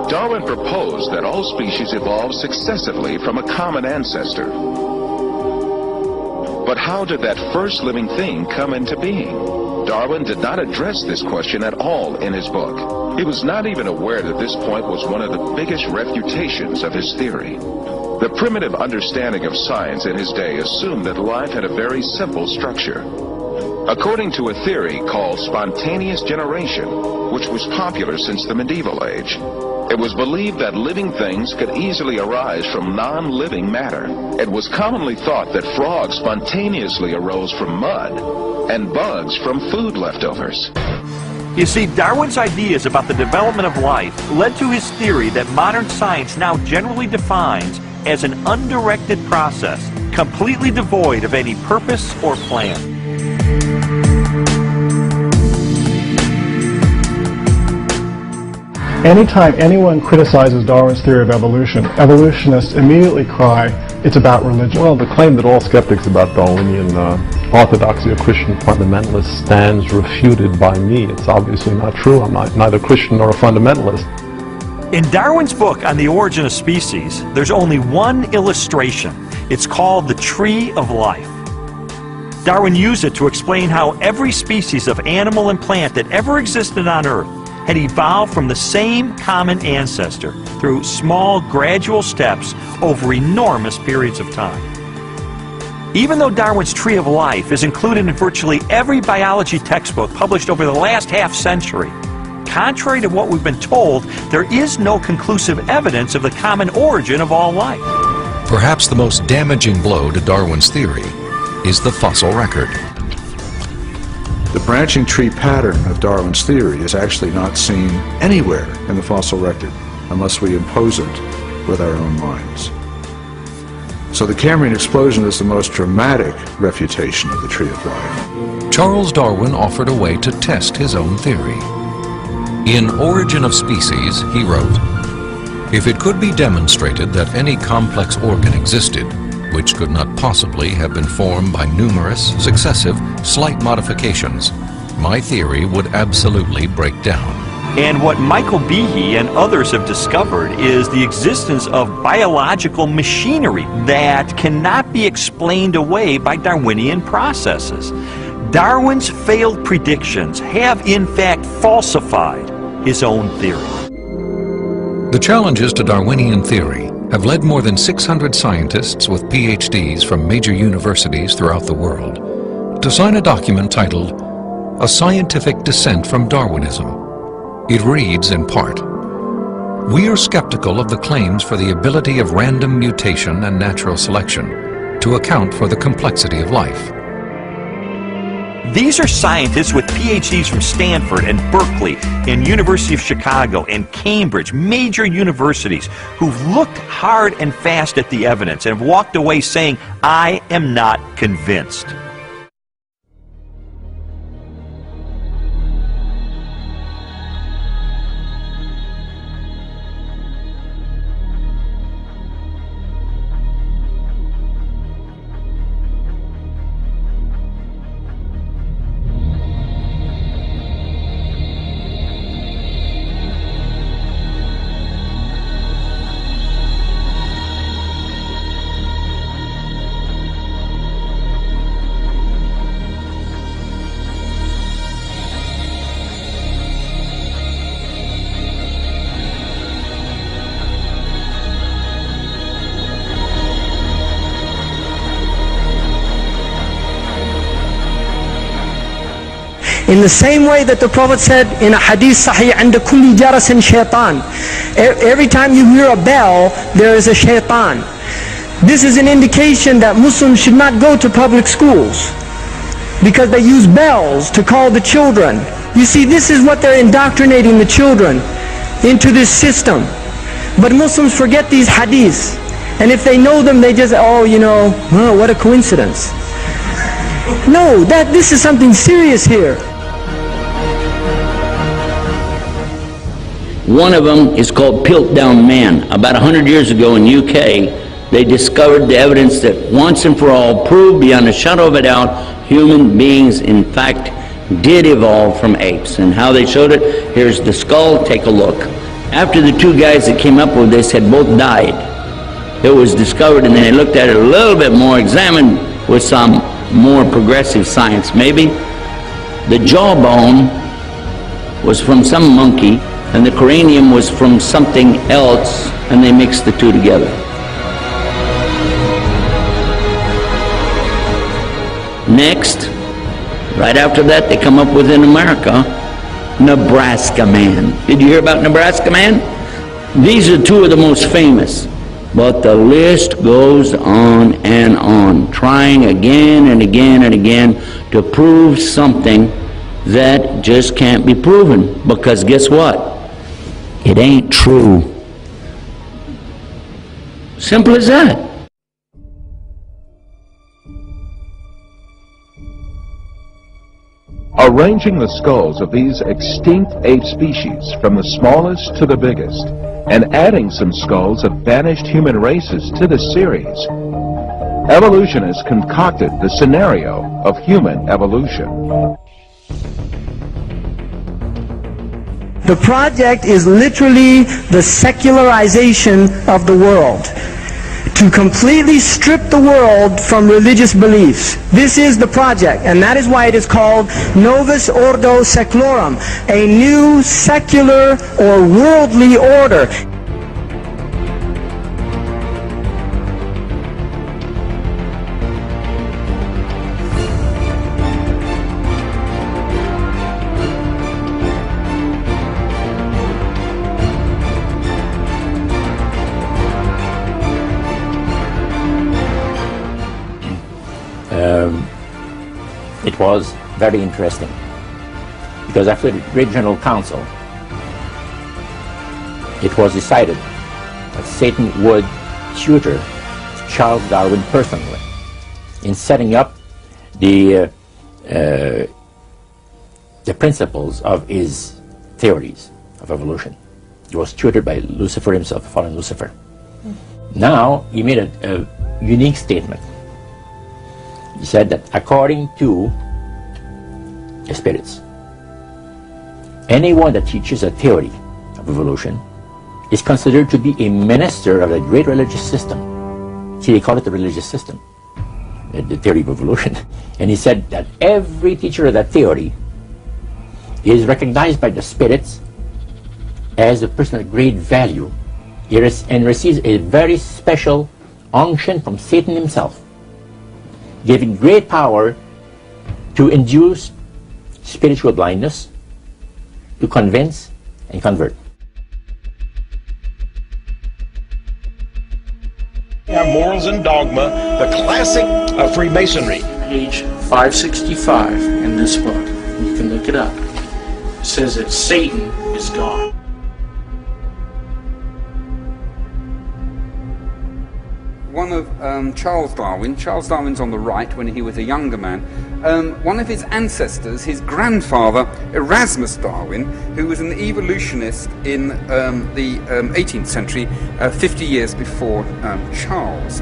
Darwin proposed that all species evolve successively from a common ancestor. But how did that first living thing come into being? Darwin did not address this question at all in his book. He was not even aware that this point was one of the biggest refutations of his theory. The primitive understanding of science in his day assumed that life had a very simple structure. According to a theory called spontaneous generation, which was popular since the medieval age, it was believed that living things could easily arise from non-living matter. It was commonly thought that frogs spontaneously arose from mud and bugs from food leftovers. You see, Darwin's ideas about the development of life led to his theory that modern science now generally defines as an undirected process, completely devoid of any purpose or plan. Anytime anyone criticizes Darwin's theory of evolution, evolutionists immediately cry, it's about religion. Well, the claim that all skeptics about Darwinian orthodoxy or Christian fundamentalists stands refuted by me. It's obviously not true. I'm neither Christian nor a fundamentalist. In Darwin's book on the origin of species, there's only one illustration. It's called the Tree of Life. Darwin used it to explain how every species of animal and plant that ever existed on Earth had evolved from the same common ancestor through small, gradual steps over enormous periods of time. Even though Darwin's Tree of Life is included in virtually every biology textbook published over the last half-century, contrary to what we've been told, there is no conclusive evidence of the common origin of all life. Perhaps the most damaging blow to Darwin's theory is the fossil record. The branching tree pattern of Darwin's theory is actually not seen anywhere in the fossil record unless we impose it with our own minds. So the Cambrian explosion is the most dramatic refutation of the Tree of Life. Charles Darwin offered a way to test his own theory. In Origin of Species, he wrote, "If it could be demonstrated that any complex organ existed, which could not possibly have been formed by numerous, successive, slight modifications, my theory would absolutely break down." And what Michael Behe and others have discovered is the existence of biological machinery that cannot be explained away by Darwinian processes. Darwin's failed predictions have in fact falsified his own theory. The challenges to Darwinian theory have led more than 600 scientists with PhDs from major universities throughout the world to sign a document titled A Scientific Dissent from Darwinism. It reads in part, "We are skeptical of the claims for the ability of random mutation and natural selection to account for the complexity of life." These are scientists with PhDs from Stanford and Berkeley and University of Chicago and Cambridge, major universities, who've looked hard and fast at the evidence and have walked away saying, "I am not convinced." In the same way that the Prophet said in a hadith sahih, عند كل جرس شيطان, every time you hear a bell, there is a shaitan. This is an indication that Muslims should not go to public schools because they use bells to call the children. You see, this is what they're indoctrinating the children into this system. But Muslims forget these hadiths, and if they know them, they just, oh, you know, oh, what a coincidence. No, this is something serious here. One of them is called Piltdown Man. About 100 years ago in UK, they discovered the evidence that once and for all proved beyond a shadow of a doubt human beings in fact did evolve from apes. And how they showed it, here's the skull, take a look. After the two guys that came up with this had both died, it was discovered, and then they looked at it a little bit more, examined with some more progressive science maybe. The jawbone was from some monkey, and the cranium was from something else, and they mixed the two together. Next, right after that, they come up with in America, Nebraska Man. Did you hear about Nebraska Man? These are two of the most famous, but the list goes on and on, trying again and again and again to prove something that just can't be proven, because guess what? It ain't true. Simple as that. Arranging the skulls of these extinct ape species from the smallest to the biggest, and adding some skulls of vanished human races to the series, evolutionists concocted the scenario of human evolution. The project is literally the secularization of the world, to completely strip the world from religious beliefs. This is the project, and that is why it is called Novus Ordo Seclorum, a new secular or worldly order. It was very interesting, because after the Great General Council, it was decided that Satan would tutor Charles Darwin personally in setting up the principles of his theories of evolution. He was tutored by Lucifer himself, fallen Lucifer. Now, he made a unique statement. He said that according to the spirits, anyone that teaches a theory of evolution is considered to be a minister of a great religious system. See, they call it the religious system, the theory of evolution. And he said that every teacher of that theory is recognized by the spirits as a person of great value and receives a very special unction from Satan himself, giving great power to induce spiritual blindness, to convince and convert. Morals and Dogma, the classic of Freemasonry. Page 565 in this book. You can look it up. It says that Satan is God. One of Charles Darwin's on the right when he was a younger man. One of his ancestors, his grandfather, Erasmus Darwin, who was an evolutionist in the 18th century, 50 years before Charles.